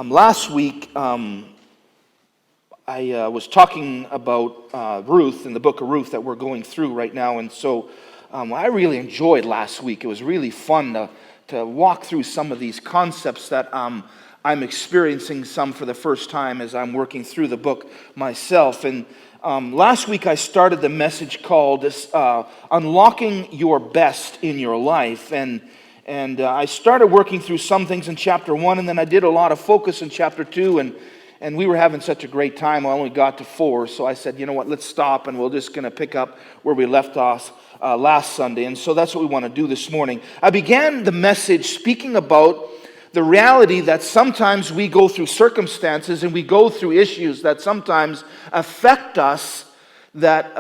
Last week, I was talking about Ruth in the book of Ruth that we're going through right now, and so I really enjoyed last week. It was really fun to walk through some of these concepts that I'm experiencing some for the first time as I'm working through the book myself. And last week I started the message called Unlocking Your Best in Your Life, and I started working through some things in chapter 1, and then I did a lot of focus in chapter 2, and we were having such a great time. I only got to 4, so I said, you know what, let's stop, and we're just going to pick up where we left off last Sunday. And so that's what we want to do this morning. I began the message speaking about the reality that sometimes we go through circumstances and we go through issues that sometimes affect us, that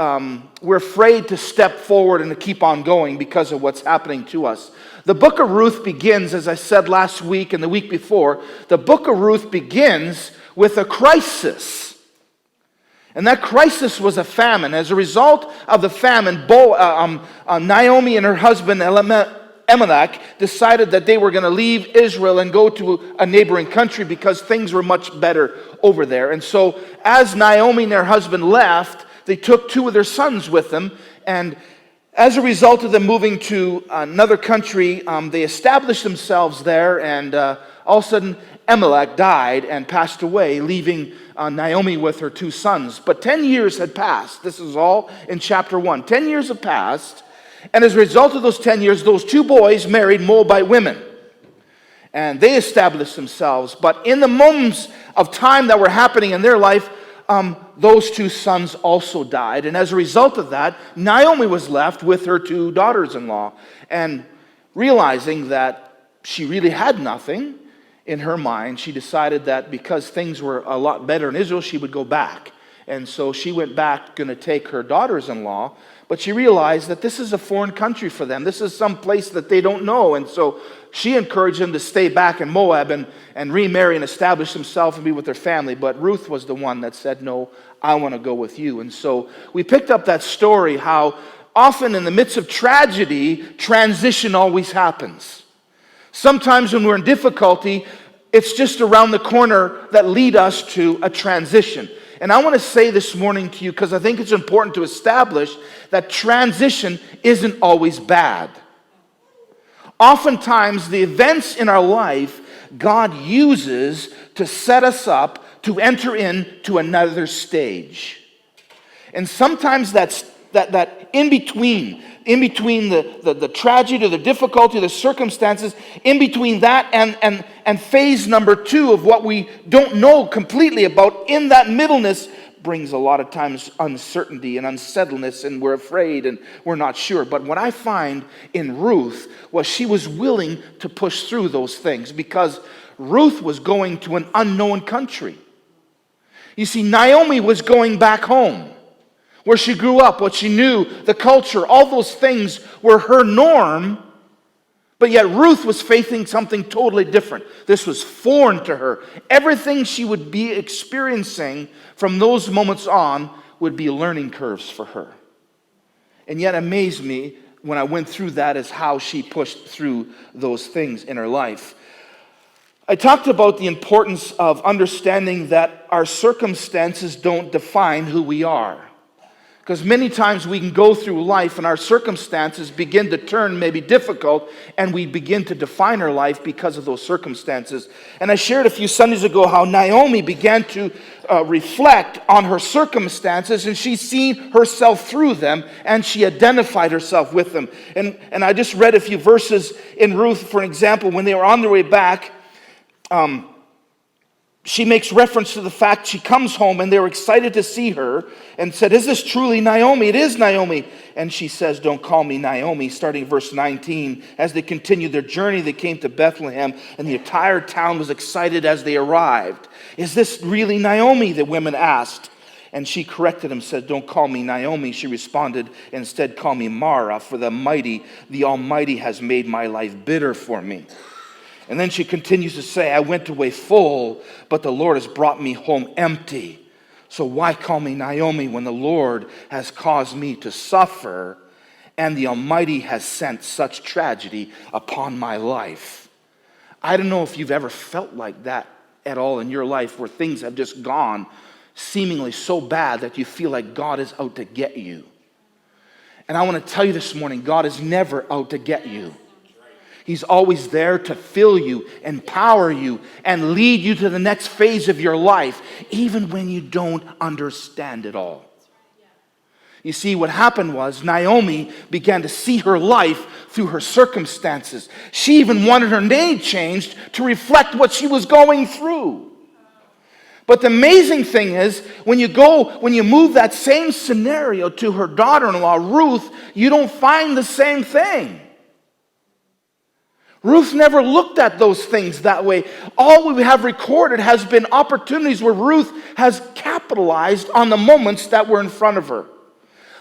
we're afraid to step forward and to keep on going because of what's happening to us. The book of Ruth begins, as I said last week and the week before, the book of Ruth begins with a crisis. And that crisis was a famine. As a result of the famine, Naomi and her husband Elimelech decided that they were going to leave Israel and go to a neighboring country because things were much better over there. And so as Naomi and her husband left, they took 2 of their sons with them, and as a result of them moving to another country, they established themselves there, and all of a sudden Elimelech died and passed away, leaving Naomi with her 2 sons. But 10 years had passed. This is all in chapter 1. 10 years have passed, and as a result of those 10 years, those 2 boys married Moabite women, and they established themselves. But in the moments of time that were happening in their life, those 2 sons also died. And as a result of that, Naomi was left with her 2 daughters-in-law. And realizing that she really had nothing in her mind, she decided that because things were a lot better in Israel, she would go back. And so she went back, going to take her daughters-in-law. But she realized that this is a foreign country for them. This is some place that they don't know. And so she encouraged them to stay back in Moab and remarry and establish themselves and be with their family. But Ruth was the one that said, no, I want to go with you. And so we picked up that story, how often in the midst of tragedy, transition always happens. Sometimes when we're in difficulty, it's just around the corner that lead us to a transition. And I want to say this morning to you, because I think it's important to establish that transition isn't always bad. Oftentimes, the events in our life, God uses to set us up to enter into another stage. And sometimes that in between the tragedy, or the difficulty, the circumstances, in between that and phase number 2 of what we don't know completely about, in that middleness brings a lot of times uncertainty and unsettledness, and we're afraid and we're not sure. But what I find in Ruth was she was willing to push through those things, because Ruth was going to an unknown country. You see, Naomi was going back home, where she grew up, what she knew, the culture, all those things were her norm. But yet Ruth was facing something totally different. This was foreign to her. Everything she would be experiencing from those moments on would be learning curves for her. And yet amazed me when I went through that is how she pushed through those things in her life. I talked about the importance of understanding that our circumstances don't define who we are. Because many times we can go through life and our circumstances begin to turn maybe difficult, and we begin to define our life because of those circumstances. And I shared a few Sundays ago how Naomi began to reflect on her circumstances, and she's seen herself through them, and she identified herself with them. And I just read a few verses in Ruth, for example, when they were on their way back. She makes reference to the fact she comes home and they're excited to see her and said, is this truly Naomi? It is Naomi. And she says, don't call me Naomi, starting verse 19. As they continued their journey, they came to Bethlehem, and the entire town was excited as they arrived. Is this really Naomi? The women asked. And she corrected him, said, don't call me Naomi. She responded, instead call me Mara, for the Almighty has made my life bitter for me. And then she continues to say, I went away full, but the Lord has brought me home empty. So why call me Naomi when the Lord has caused me to suffer, and the Almighty has sent such tragedy upon my life? I don't know if you've ever felt like that at all in your life where things have just gone seemingly so bad that you feel like God is out to get you? And I want to tell you this morning, God is never out to get you. He's always there to fill you, empower you, and lead you to the next phase of your life, even when you don't understand it all. You see, what happened was Naomi began to see her life through her circumstances. She even wanted her name changed to reflect what she was going through. But the amazing thing is, when you move that same scenario to her daughter-in-law, Ruth, you don't find the same thing. Ruth never looked at those things that way. All we have recorded has been opportunities where Ruth has capitalized on the moments that were in front of her.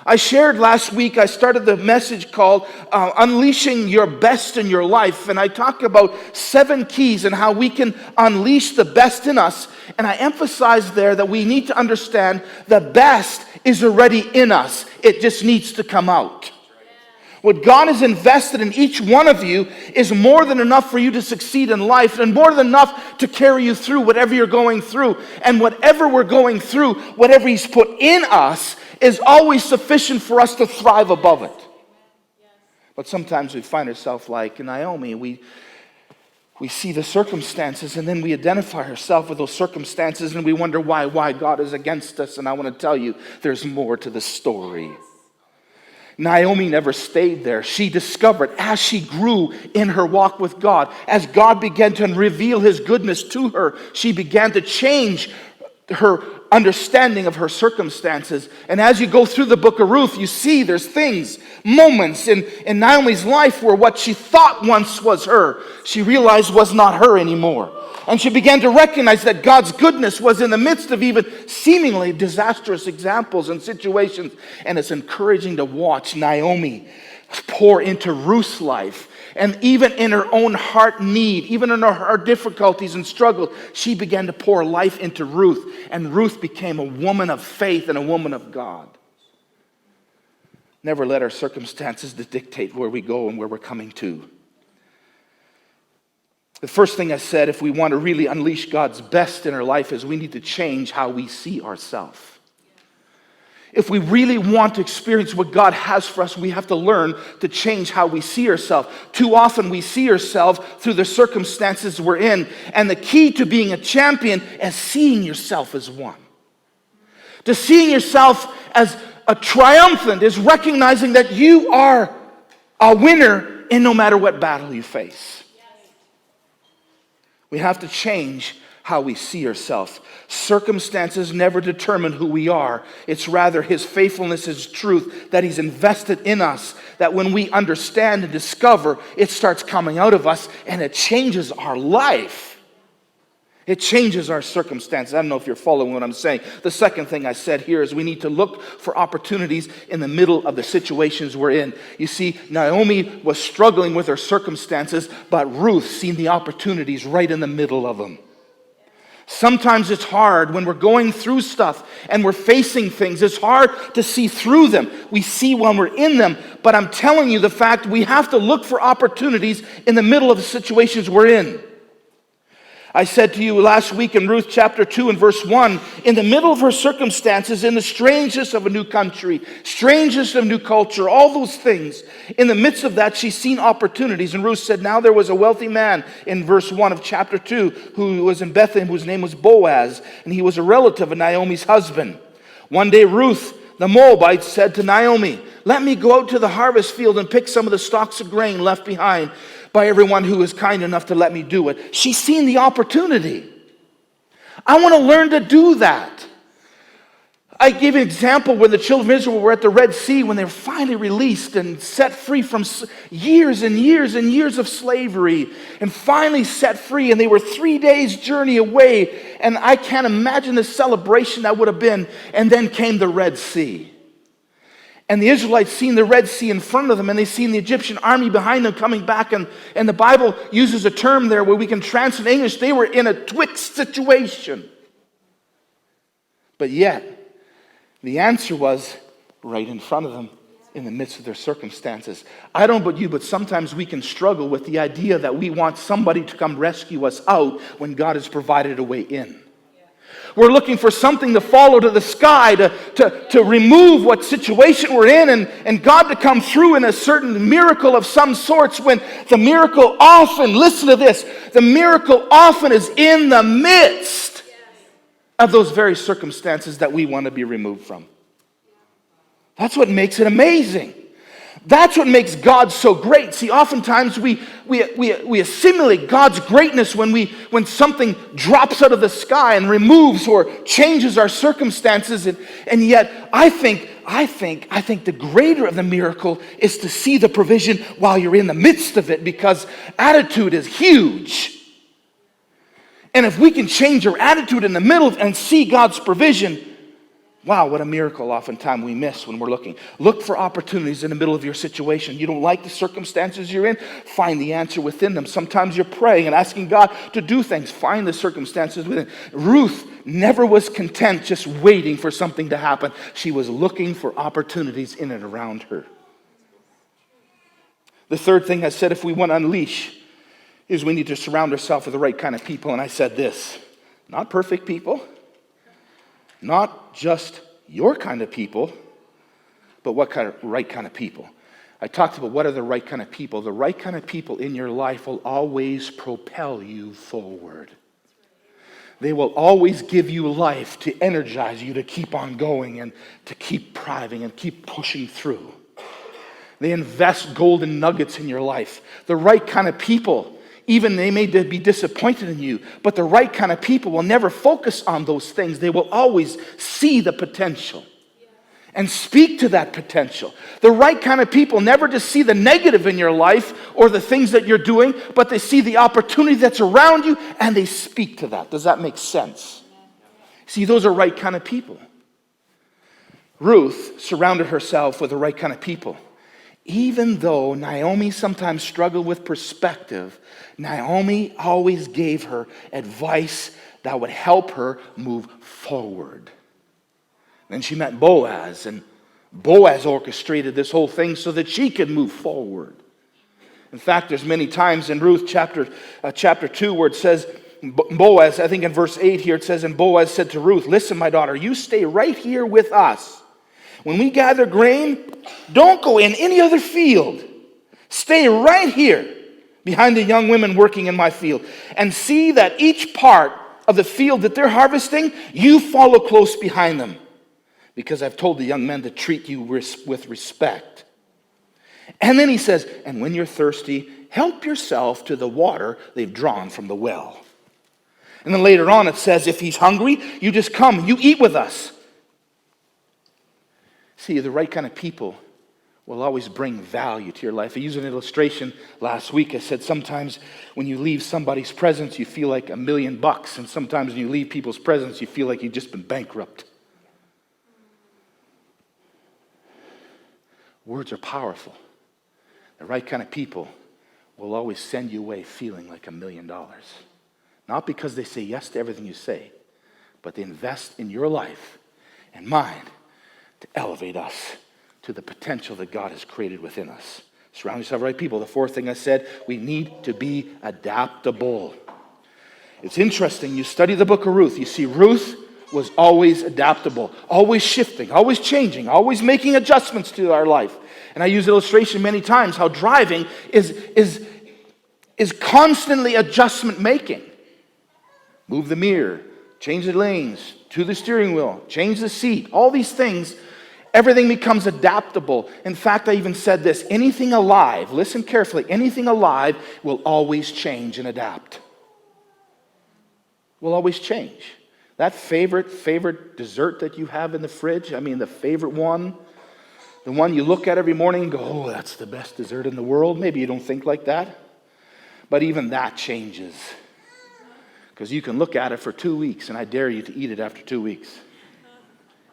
I shared last week, I started the message called Unleashing Your Best in Your Life. And I talk about 7 keys and how we can unleash the best in us. And I emphasized there that we need to understand the best is already in us. It just needs to come out. What God has invested in each one of you is more than enough for you to succeed in life and more than enough to carry you through whatever you're going through. And whatever we're going through, whatever He's put in us is always sufficient for us to thrive above it. But sometimes we find ourselves like Naomi. We see the circumstances and then we identify ourselves with those circumstances and we wonder why God is against us. And I want to tell you, there's more to the story. Naomi never stayed there. She discovered as she grew in her walk with God, as God began to reveal His goodness to her, she began to change her understanding of her circumstances. And as you go through the book of Ruth, you see there's things, moments in Naomi's life where what she thought once was her, she realized was not her anymore. And she began to recognize that God's goodness was in the midst of even seemingly disastrous examples and situations. And it's encouraging to watch Naomi pour into Ruth's life. And even in her own heart need, even in her difficulties and struggles, she began to pour life into Ruth. And Ruth became a woman of faith and a woman of God. Never let our circumstances dictate where we go and where we're coming to. The first thing I said, if we want to really unleash God's best in our life, is we need to change how we see ourselves. If we really want to experience what God has for us, we have to learn to change how we see ourselves. Too often we see ourselves through the circumstances we're in. And the key to being a champion is seeing yourself as one. To seeing yourself as a triumphant is recognizing that you are a winner in no matter what battle you face. We have to change how we see ourselves. Circumstances never determine who we are. It's rather His faithfulness, His truth that He's invested in us, that when we understand and discover, it starts coming out of us and it changes our life. It changes our circumstances. I don't know if you're following what I'm saying. The second thing I said here is we need to look for opportunities in the middle of the situations we're in. You see, Naomi was struggling with her circumstances, but Ruth seen the opportunities right in the middle of them. Sometimes it's hard when we're going through stuff and we're facing things. It's hard to see through them. We see when we're in them. But I'm telling you the fact we have to look for opportunities in the middle of the situations we're in. I said to you last week in Ruth chapter 2 and verse 1, in the middle of her circumstances, in the strangeness of a new country, strangeness of a new culture, all those things, in the midst of that, she's seen opportunities. And Ruth said, now there was a wealthy man in verse 1 of chapter 2 who was in Bethlehem, whose name was Boaz, and he was a relative of Naomi's husband. One day Ruth, the Moabite, said to Naomi, let me go out to the harvest field and pick some of the stalks of grain left behind by everyone who is kind enough to let me do it. She's seen the opportunity. I want to learn to do that. I gave an example when the children of Israel were at the Red Sea, when they were finally released and set free from years and years and years of slavery, and finally set free, and they were 3 days' journey away, and I can't imagine the celebration that would have been, and then came the Red Sea. And the Israelites seen the Red Sea in front of them, and they seen the Egyptian army behind them coming back. And the Bible uses a term there where we can translate in English. They were in a twixt situation. But yet, the answer was right in front of them. in the midst of their circumstances. I don't know about you, but sometimes we can struggle with the idea that we want somebody to come rescue us out when God has provided a way in. We're looking for something to follow to the sky to remove what situation we're in and God to come through in a certain miracle of some sorts, when the miracle often, listen to this, the miracle often is in the midst of those very circumstances that we want to be removed from. That's what makes it amazing. That's what makes God so great. See, oftentimes we assimilate God's greatness when something drops out of the sky and removes or changes our circumstances. And yet, I think the greater of the miracle is to see the provision while you're in the midst of it, because attitude is huge. And if we can change our attitude in the middle and see God's provision, wow, what a miracle oftentimes we miss when we're looking. Look for opportunities in the middle of your situation. You don't like the circumstances you're in? Find the answer within them. Sometimes you're praying and asking God to do things. Find the circumstances within. Ruth never was content just waiting for something to happen. She was looking for opportunities in and around her. The third thing I said, if we want to unleash, is we need to surround ourselves with the right kind of people. And I said this, not perfect people, not just your kind of people, but what kind of right kind of people. I talked about what are the right kind of people. The right kind of people in your life will always propel you forward. They will always give you life to energize you to keep on going and to keep driving and keep pushing through. They invest golden nuggets in your life. The right kind of people, even they may be disappointed in you, but the right kind of people will never focus on those things. They will always see the potential and speak to that potential. The right kind of people never just see the negative in your life or the things that you're doing, but they see the opportunity that's around you and they speak to that. Does that make sense? See, those are right kind of people. Ruth surrounded herself with the right kind of people. Even though Naomi sometimes struggled with perspective, Naomi always gave her advice that would help her move forward. Then she met Boaz, and Boaz orchestrated this whole thing so that she could move forward. In fact, there's many times in Ruth chapter 2 where it says, Boaz, I think in verse 8 here, it says, and Boaz said to Ruth, listen, my daughter, you stay right here with us. When we gather grain, don't go in any other field. Stay right here behind the young women working in my field, and see that each part of the field that they're harvesting, you follow close behind them, because I've told the young men to treat you with respect. And then he says, and when you're thirsty, help yourself to the water they've drawn from the well. And then later on it says, if he's hungry, you just come, you eat with us. See, the right kind of people will always bring value to your life. I used an illustration last week. I said sometimes when you leave somebody's presence, you feel like $1 million. And sometimes when you leave people's presence, you feel like you've just been bankrupt. Words are powerful. The right kind of people will always send you away feeling like $1 million. Not because they say yes to everything you say, but they invest in your life and mine to elevate us to the potential that God has created within us. Surround yourself with the right people. The fourth thing I said, we need to be adaptable. It's interesting, you study the book of Ruth, you see Ruth was always adaptable, always shifting, always changing, always making adjustments to our life. And I use illustration many times how driving is constantly adjustment making. Move the mirror, change the lanes, to the steering wheel, change the seat, all these things, everything becomes adaptable. In fact, I even said this, anything alive, listen carefully, anything alive will always change and adapt. Will always change. That favorite dessert that you have in the fridge, I mean the favorite one, the one you look at every morning and go, oh, that's the best dessert in the world. Maybe you don't think like that, but even that changes. Because you can look at it for 2 weeks, and I dare you to eat it after 2 weeks.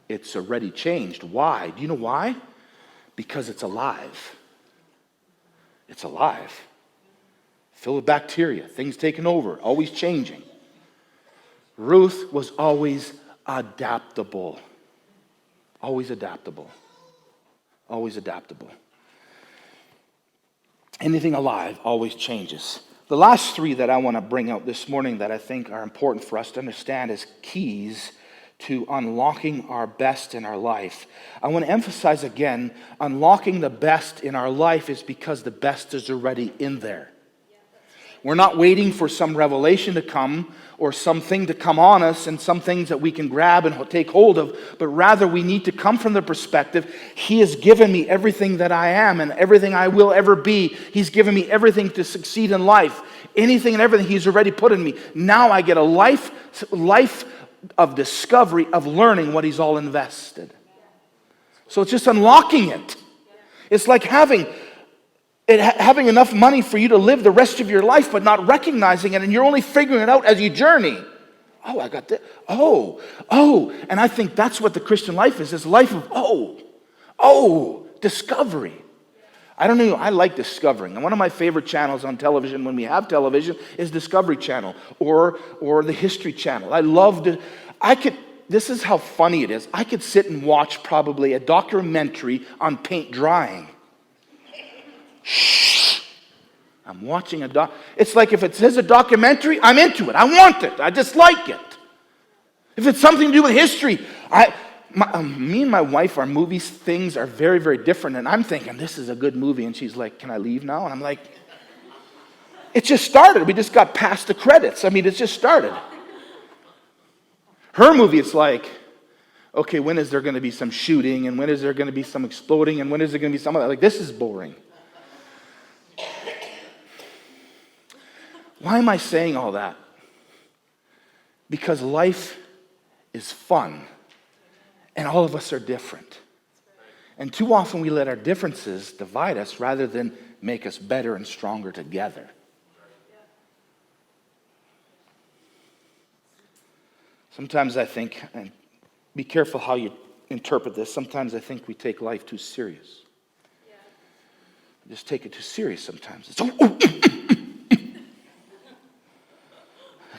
It's already changed. Why? Do you know why? Because it's alive. It's alive. Filled with bacteria, things taking over, always changing. Ruth was always adaptable. Always adaptable. always adaptable. Anything alive always changes. The last three that I want to bring out this morning that I think are important for us to understand as keys to unlocking our best in our life. I want to emphasize again, unlocking the best in our life is because the best is already in there. We're not waiting for some revelation to come or something to come on us and some things that we can grab and take hold of, but rather we need to come from the perspective, He has given me everything that I am and everything I will ever be. He's given me everything to succeed in life. Anything and everything He's already put in me. Now I get a life of discovery, of learning what He's all invested. So it's just unlocking it. It's like having enough money for you to live the rest of your life, but not recognizing it, and you're only figuring it out as you journey. Oh, I got this. Oh. And I think that's what the Christian life is. This life of, discovery. I don't know, I like discovering. And one of my favorite channels on television, when we have television, is Discovery Channel or the History Channel. I love to, this is how funny it is. I could sit and watch probably a documentary on paint drying. Shh. I'm watching it's like if it says a documentary, I'm into it. I want it. I just like it. If it's something to do with history, me and my wife, our movies things are very, very different. And I'm thinking, this is a good movie. And she's like, can I leave now? And I'm like, it just started. We just got past the credits. I mean, it just started. Her movie, it's like, okay, when is there going to be some shooting? And when is there going to be some exploding? And when is there going to be some other? Like, this is boring. Why am I saying all that? Because life is fun. And all of us are different. And too often we let our differences divide us rather than make us better and stronger together. Sometimes I think, and be careful how you interpret this, sometimes I think we take life too serious. Just take it too serious sometimes. It's, a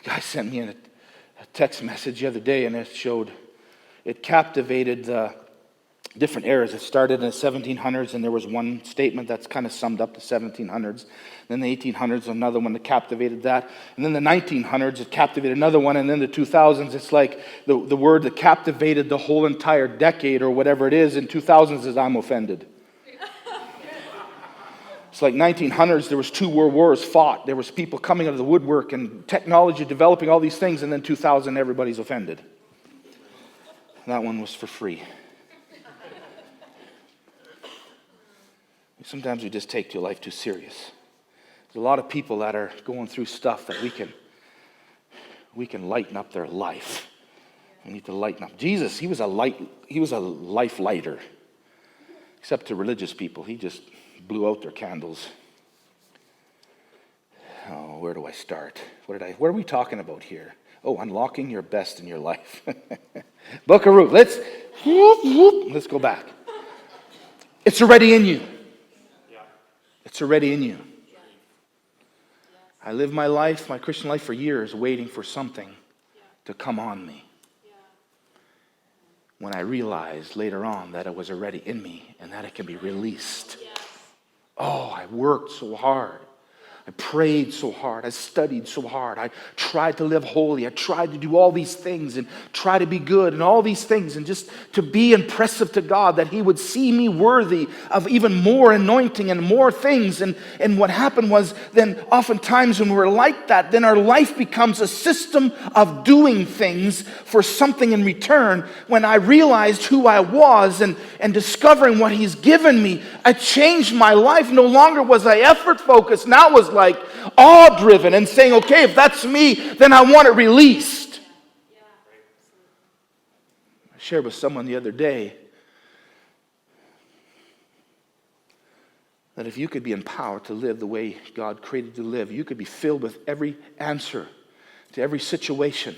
guy sent me a text message the other day, and it captivated the different eras. It started in the 1700s, and there was one statement that's kind of summed up the 1700s. Then the 1800s, another one that captivated that. And then the 1900s, it captivated another one. And then the 2000s, it's like the word that captivated the whole entire decade or whatever it is in 2000s is I'm offended. It's like 1900s, there was 2 world wars fought. There was people coming out of the woodwork and technology developing all these things. And then 2000, everybody's offended. That one was for free. Sometimes we just take life too serious. There's a lot of people that are going through stuff that we can lighten up their life. We need to lighten up. Jesus, he was a life lighter. Except to religious people, he just blew out their candles. Oh, where do I start? What are we talking about here? Oh, unlocking your best in your life. Book of Ruth. Let's go back. It's already in you. It's already in you. I lived my life, my Christian life for years, waiting for something to come on me. When I realized later on that it was already in me and that it can be released. Oh, I worked so hard. I prayed so hard. I studied so hard. I tried to live holy. I tried to do all these things and try to be good and all these things and just to be impressive to God that He would see me worthy of even more anointing and more things. And what happened was then oftentimes when we're like that, then our life becomes a system of doing things for something in return. When I realized who I was and discovering what He's given me, I changed my life. No longer was I effort focused. Now it was like awe-driven and saying, okay, if that's me, then I want it released. I shared with someone the other day that if you could be empowered to live the way God created you to live, you could be filled with every answer to every situation.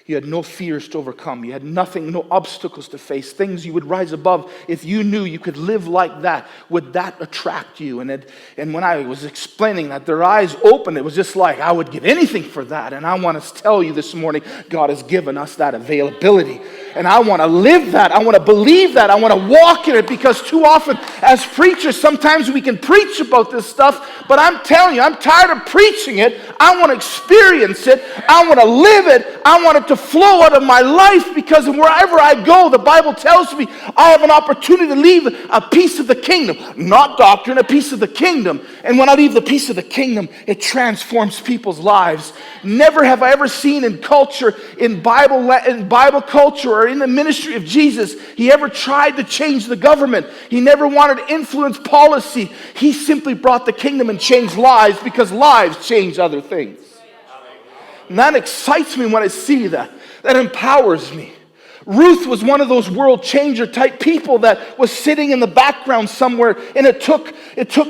You had no fears to overcome. You had nothing, no obstacles to face, things you would rise above. If you knew you could live like that, would that attract you? And when I was explaining that, their eyes opened. It was just like, I would give anything for that. And I want to tell you this morning, God has given us that availability. And I want to live that. I want to believe that. I want to walk in it, because too often as preachers, sometimes we can preach about this stuff, but I'm telling you, I'm tired of preaching it. I want to experience it. I want to live it. I want it to flow out of my life, because wherever I go, the Bible tells me I have an opportunity to leave a piece of the kingdom. Not doctrine, a piece of the kingdom. And when I leave the piece of the kingdom, it transforms people's lives. Never have I ever seen in culture, in Bible culture, or in the ministry of Jesus, he ever tried to change the government. He never wanted to influence policy. He simply brought the kingdom and changed lives, because lives change other things. And that excites me when I see that. That empowers me. Ruth was one of those world changer type people that was sitting in the background somewhere, and it took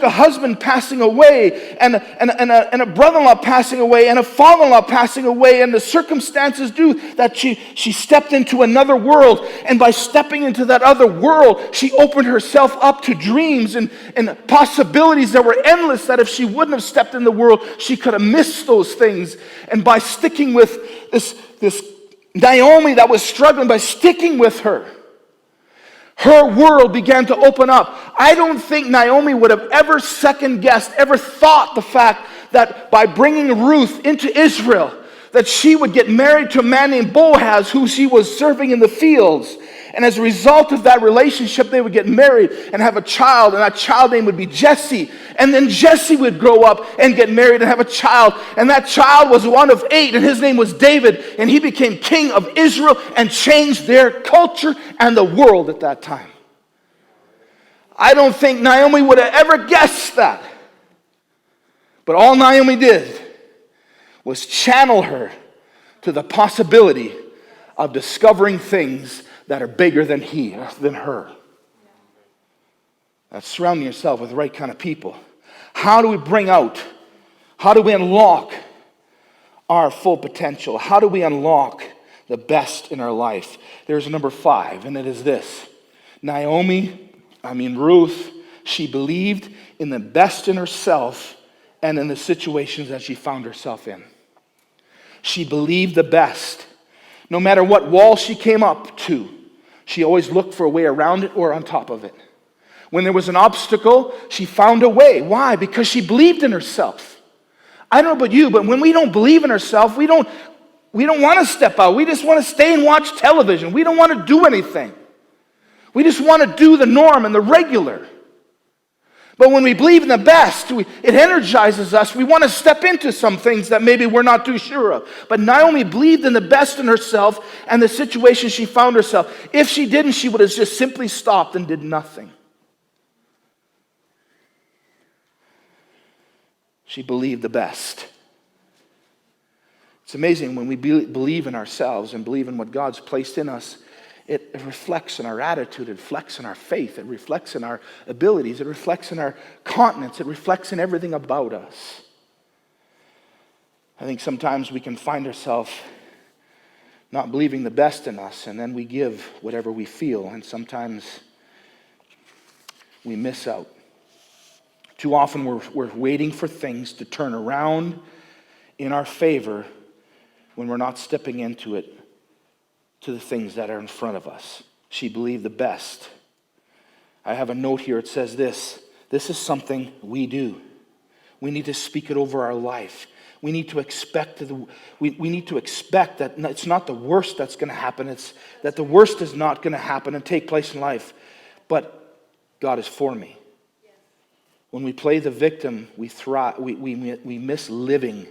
a husband passing away, and a brother-in-law passing away, and a father-in-law passing away, and the circumstances do that she stepped into another world, and by stepping into that other world, she opened herself up to dreams and possibilities that were endless, that if she wouldn't have stepped in the world, she could have missed those things. And by sticking with this Naomi that was struggling, by sticking with her world began to open up. I don't think Naomi would have ever second-guessed, ever thought the fact that by bringing Ruth into Israel, that she would get married to a man named Boaz, who she was serving in the fields. And as a result of that relationship, they would get married and have a child, and that child name would be Jesse. And then Jesse would grow up and get married and have a child. And that child was one of 8, and his name was David. And he became king of Israel and changed their culture and the world at that time. I don't think Naomi would have ever guessed that. But all Naomi did was channel her to the possibility of discovering things that are bigger than her. That's surrounding yourself with the right kind of people. How do we unlock our full potential? How do we unlock the best in our life? There's number 5, and it is this. Ruth, she believed in the best in herself and in the situations that she found herself in. She believed the best. No matter what wall she came up to, she always looked for a way around it or on top of it. When there was an obstacle, she found a way. Why? Because she believed in herself. I don't know about you, but when we don't believe in ourselves, we don't want to step out. We just want to stay and watch television. We don't want to do anything. We just want to do the norm and the regular. But when we believe in the best, it energizes us. We want to step into some things that maybe we're not too sure of. But Naomi believed in the best in herself and the situation she found herself. If she didn't, she would have just simply stopped and did nothing. She believed the best. It's amazing when we believe in ourselves and believe in what God's placed in us. It reflects in our attitude, it reflects in our faith, it reflects in our abilities, it reflects in our continence, it reflects in everything about us. I think sometimes we can find ourselves not believing the best in us, and then we give whatever we feel, and sometimes we miss out. Too often we're waiting for things to turn around in our favor when we're not stepping into it, to the things that are in front of us. She believed the best. I have a note here. It says this is something we do. We need to speak it over our life. We need to expect that it's not the worst that's going to happen. It's that the worst is not going to happen and take place in life. But God is for me. When we play the victim, we miss living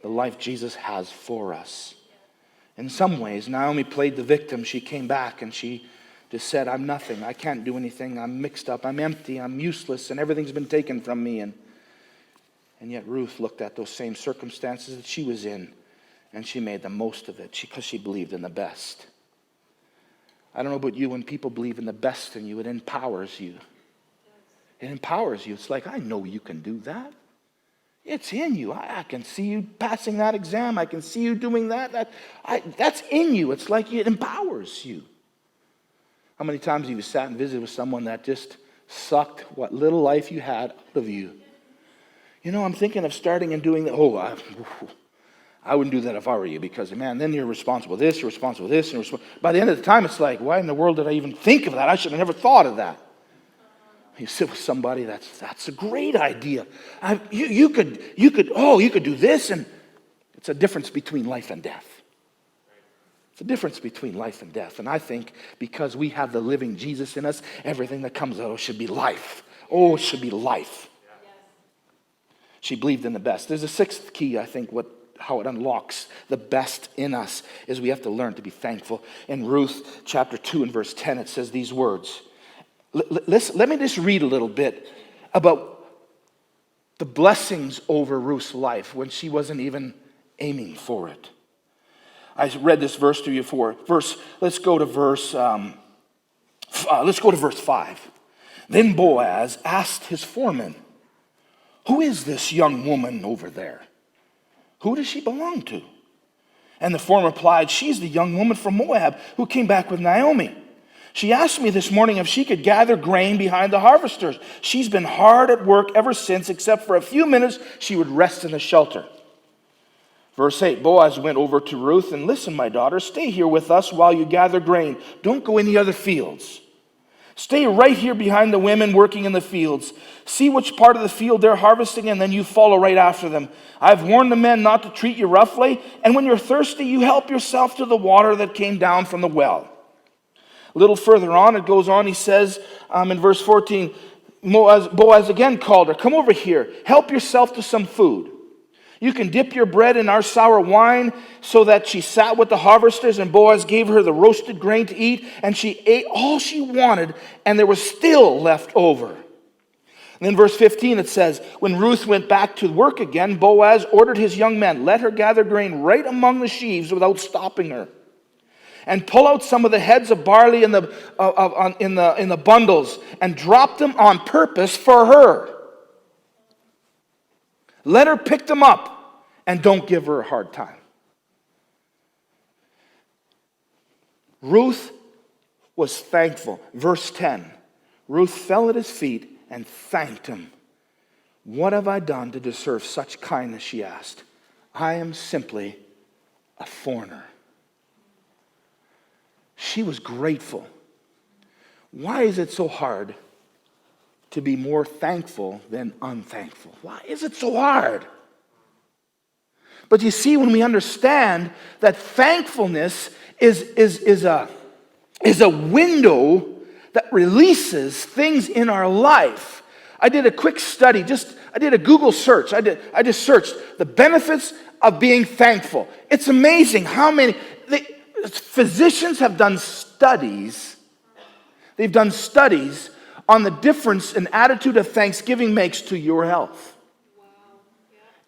the life Jesus has for us. In some ways, Naomi played the victim. She came back and she just said, I'm nothing. I can't do anything. I'm mixed up. I'm empty. I'm useless. And everything's been taken from me. And yet Ruth looked at those same circumstances that she was in, and she made the most of it because she believed in the best. I don't know about you, when people believe in the best in you, it empowers you. It empowers you. It's like, I know you can do that. It's in you. I can see you passing that exam. I can see you doing that. That's in you. It's like it empowers you. How many times have you sat and visited with someone that just sucked what little life you had out of you? You know, I'm thinking of starting and doing that. I wouldn't do that if I were you, because, man, then you're responsible for this, you're responsible for this, and by the end of the time, it's like, why in the world did I even think of that? I should have never thought of that. You sit with somebody, that's a great idea. You could do this, and it's a difference between life and death. It's a difference between life and death. And I think because we have the living Jesus in us, everything that comes out should be life. Oh, it should be life. She believed in the best. There's a sixth key, I think, how it unlocks the best in us is we have to learn to be thankful. In Ruth chapter 2 and verse 10, it says these words. Let me just read a little bit about the blessings over Ruth's life when she wasn't even aiming for it. I read this verse to you before. Let's go to verse 5. Then Boaz asked his foreman, "Who is this young woman over there? Who does she belong to?" And the foreman replied, "She's the young woman from Moab who came back with Naomi. She asked me this morning if she could gather grain behind the harvesters. She's been hard at work ever since, except for a few minutes she would rest in a shelter." Verse 8, Boaz went over to Ruth and, "Listen, my daughter, stay here with us while you gather grain. Don't go in the other fields. Stay right here behind the women working in the fields. See which part of the field they're harvesting, and then you follow right after them. I've warned the men not to treat you roughly, and when you're thirsty, you help yourself to the water that came down from the well." A little further on, it goes on, he says in verse 14, Boaz again called her, "Come over here, help yourself to some food. You can dip your bread in our sour wine." So that she sat with the harvesters, and Boaz gave her the roasted grain to eat, and she ate all she wanted, and there was still left over. And then verse 15, it says, when Ruth went back to work again, Boaz ordered his young men, "Let her gather grain right among the sheaves without stopping her, and pull out some of the heads of barley in the bundles, and drop them on purpose for her. Let her pick them up, and don't give her a hard time." Ruth was thankful. Verse 10, Ruth fell at his feet and thanked him. "What have I done to deserve such kindness?" she asked. "I am simply a foreigner." She was grateful. Why is it so hard to be more thankful than unthankful? Why is it so hard? But you see, when we understand that thankfulness is a window that releases things in our life. I did a quick study, I did a Google search. I just searched the benefits of being thankful. It's amazing how many physicians have done studies. They've done studies on the difference an attitude of thanksgiving makes to your health.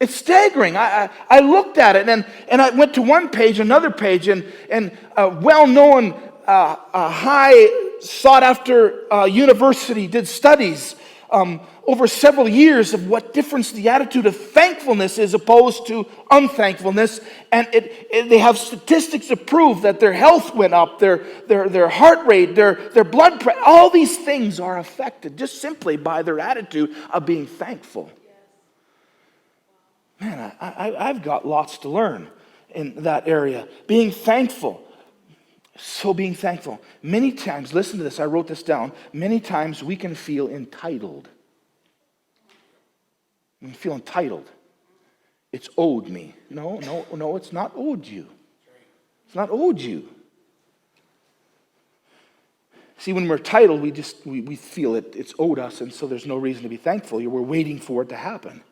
It's staggering. I looked at it, and I went to one page, another page, and a well-known, high sought-after university did studies over several years of what difference the attitude of thankfulness is opposed to unthankfulness, and they have statistics to prove that their health went up, their heart rate, their blood pressure, all these things are affected just simply by their attitude of being thankful. Man, I've got lots to learn in that area. Being thankful. So being thankful. Many times, listen to this, I wrote this down. Many times we can feel entitled. We feel entitled. It's owed me. No, it's not owed you. It's not owed you. See, when we're entitled, we feel it's owed us, and so there's no reason to be thankful. We're waiting for it to happen.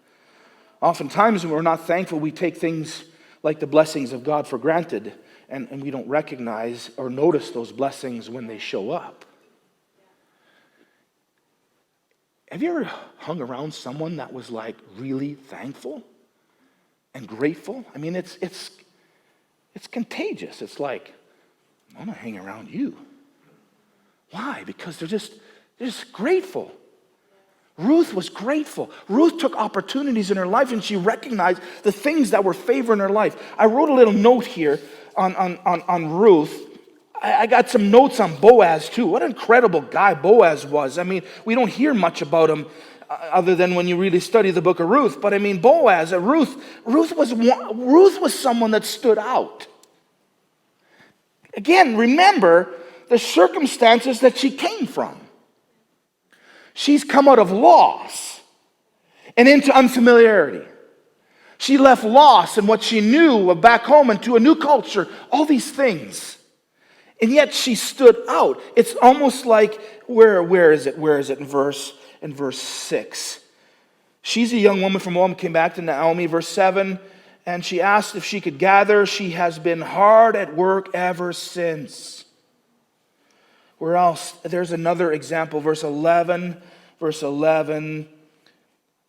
Oftentimes, when we're not thankful, we take things like the blessings of God for granted, and we don't recognize or notice those blessings when they show up. Have you ever hung around someone that was like really thankful and grateful? I mean, it's contagious. It's like, I want to hang around you. Why? Because they're just grateful. Ruth was grateful. Ruth took opportunities in her life, and she recognized the things that were favoring her life. I wrote a little note here on Ruth. I got some notes on Boaz too. What an incredible guy Boaz was. I mean, we don't hear much about him other than when you really study the book of Ruth. But I mean, Boaz, Ruth was someone that stood out. Again, remember the circumstances that she came from. She's come out of loss and into unfamiliarity. She left loss and what she knew of back home into a new culture, all these things. And yet she stood out. It's almost like, where is it? Where is it in verse 6? She's a young woman from Moab, came back to Naomi, verse 7, and she asked if she could gather. She has been hard at work ever since. Where else? There's another example, verse 11.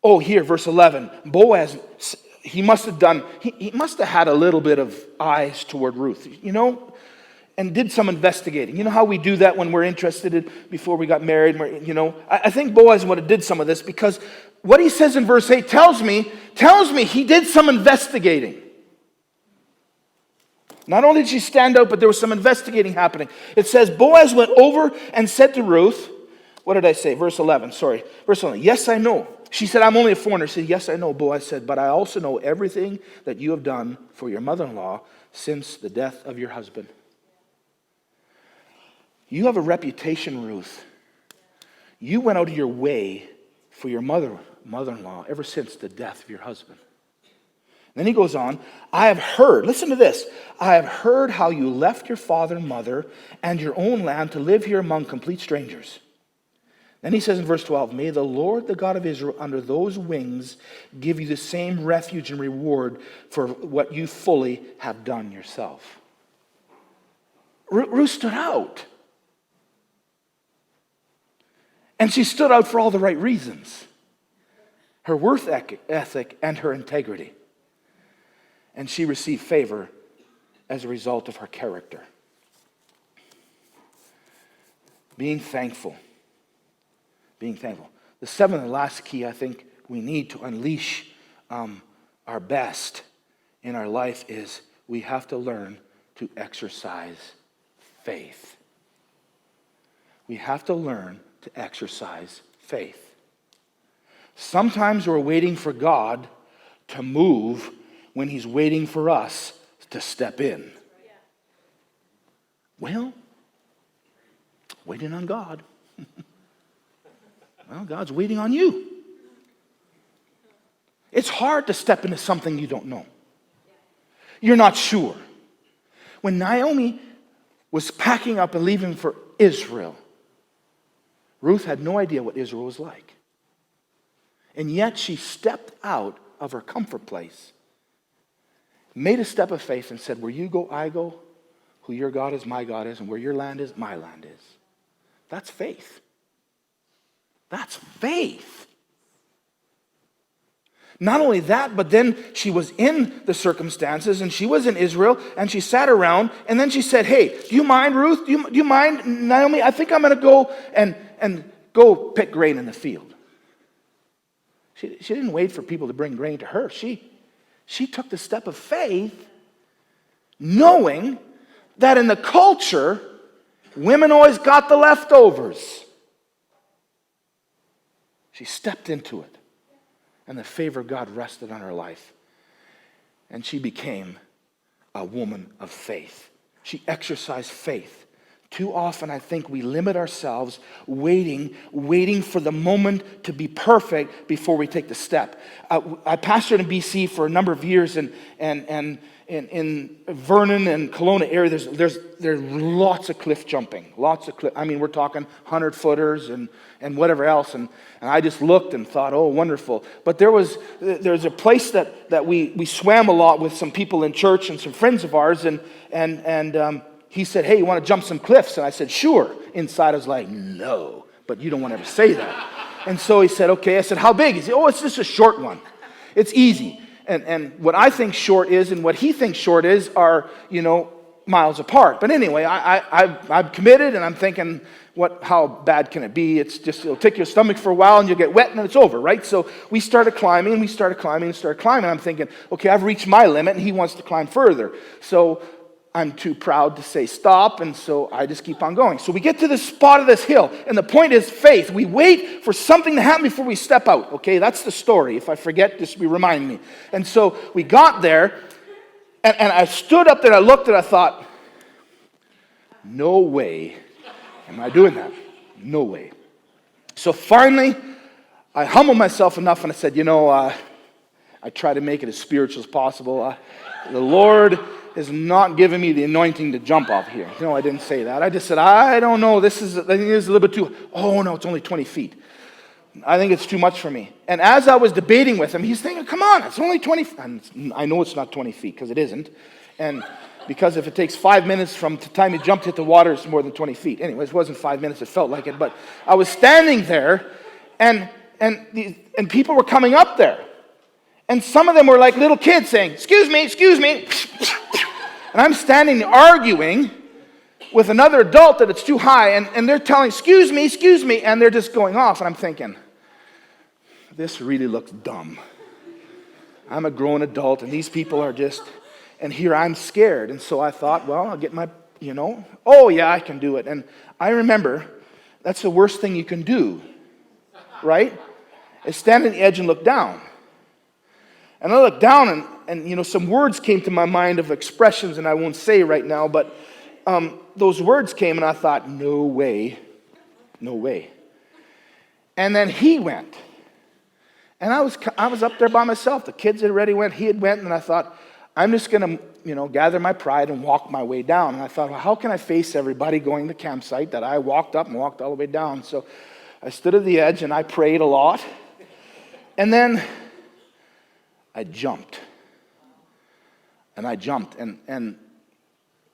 Oh, here, verse 11. Boaz, he must have had a little bit of eyes toward Ruth, and did some investigating. You know how we do that when we're interested before we got married? I think Boaz would have did some of this, because what he says in verse 8 tells me he did some investigating. Not only did she stand out, but there was some investigating happening. It says, Boaz went over and said to Ruth, what did I say? Verse 11, sorry. Verse 11, yes, I know. She said, I'm only a foreigner. She said, yes, I know. Boaz said, but I also know everything that you have done for your mother-in-law since the death of your husband. You have a reputation, Ruth. You went out of your way for your mother-in-law ever since the death of your husband. Then he goes on, I have heard, listen to this, I have heard how you left your father and mother and your own land to live here among complete strangers. Then he says in verse 12, may the Lord, the God of Israel, under those wings give you the same refuge and reward for what you fully have done yourself. Ruth stood out. And she stood out for all the right reasons. Her work ethic and her integrity. And she received favor as a result of her character. Being thankful. Being thankful. The seventh and last key, I think, we need to unleash our best in our life is we have to learn to exercise faith. We have to learn to exercise faith. Sometimes we're waiting for God to move when He's waiting for us to step in. Well, waiting on God. Well, God's waiting on you. It's hard to step into something you don't know. You're not sure. When Naomi was packing up and leaving for Israel, Ruth had no idea what Israel was like. And yet she stepped out of her comfort place, made a step of faith and said, where you go, I go. Who your God is, my God is. And where your land is, my land is. That's faith. That's faith. Not only that, but then she was in the circumstances and she was in Israel and she sat around and then she said, hey, do you mind, Ruth? Do you mind, Naomi? I think I'm going to go and go pick grain in the field. She didn't wait for people to bring grain to her. She took the step of faith knowing that in the culture, women always got the leftovers. She stepped into it. And the favor of God rested on her life. And she became a woman of faith. She exercised faith. Too often, I think we limit ourselves waiting for the moment to be perfect before we take the step. I pastored in BC for a number of years, and in Vernon and Kelowna area, there's lots of cliff jumping. Lots of cliff. I mean, we're talking 100-footers and whatever else. And I just looked and thought, oh, wonderful. But there's a place that we swam a lot with some people in church and some friends of ours, and he said, hey, you want to jump some cliffs? And I said, sure. Inside I was like, no, but you don't want to ever say that. And so he said, okay. I said, how big? He said, oh, it's just a short one. It's easy. And what I think short is and what he thinks short is are, miles apart. But anyway, I'm committed and I'm thinking, how bad can it be? It'll take your stomach for a while and you'll get wet and it's over, right? So we started climbing. I'm thinking, okay, I've reached my limit and he wants to climb further. So I'm too proud to say stop, and so I just keep on going. So we get to this spot of this hill, and the point is faith. We wait for something to happen before we step out, okay? That's the story. If I forget, just remind me. And so we got there, and I stood up there, I looked, and I thought, no way am I doing that. No way. So finally, I humbled myself enough, and I said, I try to make it as spiritual as possible. The Lord is not giving me the anointing to jump off here. No, I didn't say that. I just said, I don't know. I think this is a little bit too, oh no, it's only 20 feet. I think it's too much for me. And as I was debating with him, he's thinking, come on, it's only 20 feet. And I know it's not 20 feet because it isn't. And because if it takes 5 minutes from the time you jump to hit the water, it's more than 20 feet. Anyways, it wasn't 5 minutes, it felt like it. But I was standing there, and people were coming up there. And some of them were like little kids saying, excuse me, excuse me. And I'm standing arguing with another adult that it's too high, and they're telling, excuse me, and they're just going off. And I'm thinking, this really looks dumb. I'm a grown adult, and these people are just, and here I'm scared. And so I thought, well, I'll get my, oh yeah, I can do it. And I remember, that's the worst thing you can do, right? Is stand on the edge and look down. And I looked down, and some words came to my mind of expressions, and I won't say right now, but those words came, and I thought, no way, no way. And then he went. And I was up there by myself. The kids had already went, he had went, and I thought, I'm just going to, gather my pride and walk my way down. And I thought, well, how can I face everybody going to the campsite that I walked up and walked all the way down? So I stood at the edge, and I prayed a lot. And then I jumped. And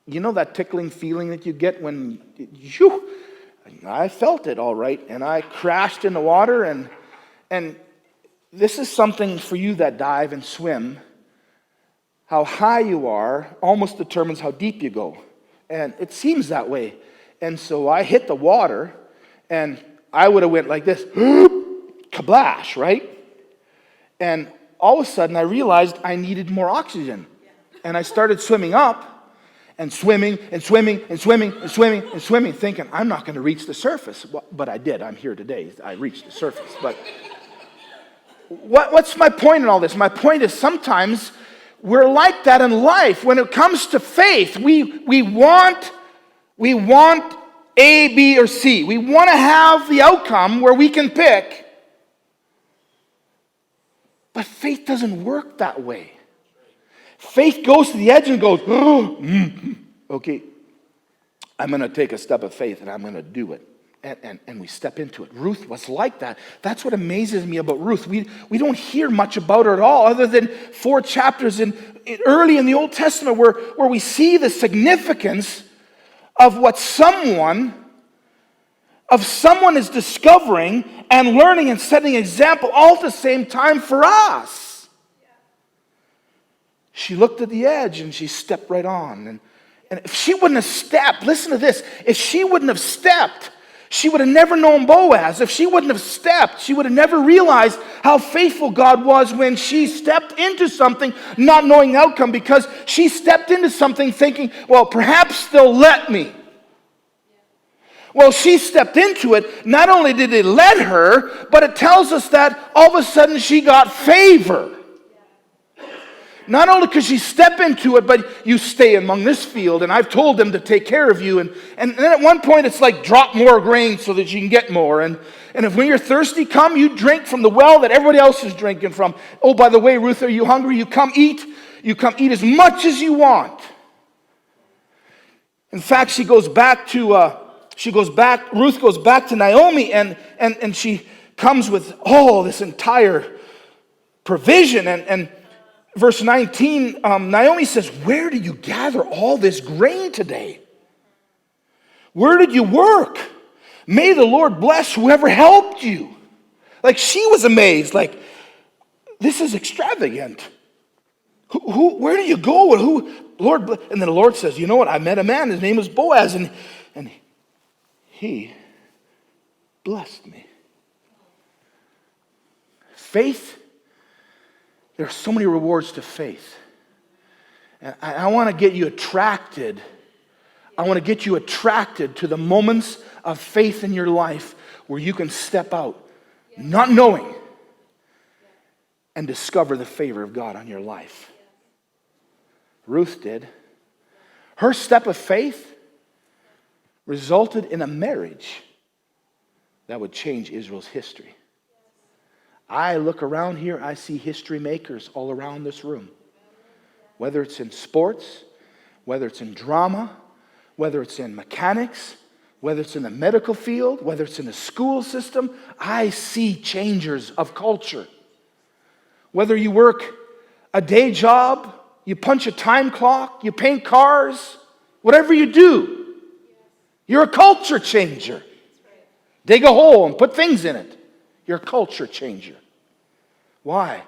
that tickling feeling that you get when I felt it all right, and I crashed in the water, and this is something for you that dive and swim. How high you are almost determines how deep you go, and it seems that way. And so I hit the water, and I would have went like this, kaplash, right? And all of a sudden, I realized I needed more oxygen. And I started swimming up and swimming, thinking, I'm not going to reach the surface. But I did. I'm here today. I reached the surface. But what's my point in all this? My point is sometimes we're like that in life. When it comes to faith, we want A, B, or C. We want to have the outcome where we can pick. But faith doesn't work that way. Faith goes to the edge and goes, okay, I'm going to take a step of faith and I'm going to do it. And we step into it. Ruth was like that. That's what amazes me about Ruth. We don't hear much about her at all, other than 4 chapters early in the Old Testament where we see the significance of what someone is discovering and learning and setting an example all at the same time for us. She looked at the edge and she stepped right on. And if she wouldn't have stepped, listen to this, if she wouldn't have stepped, she would have never known Boaz. If she wouldn't have stepped, she would have never realized how faithful God was when she stepped into something not knowing the outcome, because she stepped into something thinking, well, perhaps they'll let me. Well, she stepped into it. Not only did they let her, but it tells us that all of a sudden she got favor. Not only could she step into it, but you stay among this field, and I've told them to take care of you. And then at one point it's like drop more grain so that you can get more. And if when you're thirsty, come, you drink from the well that everybody else is drinking from. Oh, by the way, Ruth, are you hungry? You come eat. You come eat as much as you want. In fact, Ruth goes back to Naomi, and she comes with, this entire provision. And verse 19, Naomi says, where did you gather all this grain today? Where did you work? May the Lord bless whoever helped you. Like, she was amazed. Like, this is extravagant. Where do you go? And then the Lord says, you know what? I met a man. His name was Boaz, and he blessed me. Faith, there are so many rewards to faith. And I want to get you attracted. I want to get you attracted to the moments of faith in your life where you can step out, not knowing, and discover the favor of God on your life. Ruth did. Her step of faith resulted in a marriage that would change Israel's history. I look around here, I see history makers all around this room. Whether it's in sports, whether it's in drama, whether it's in mechanics, whether it's in the medical field, whether it's in the school system, I see changers of culture. Whether you work a day job, you punch a time clock, you paint cars, whatever you do, you're a culture changer. Dig a hole and put things in it. You're a culture changer. Why?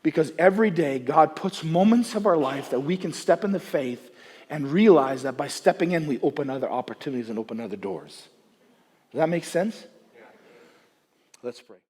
Because every day God puts moments of our life that we can step into faith and realize that by stepping in, we open other opportunities and open other doors. Does that make sense? Let's pray.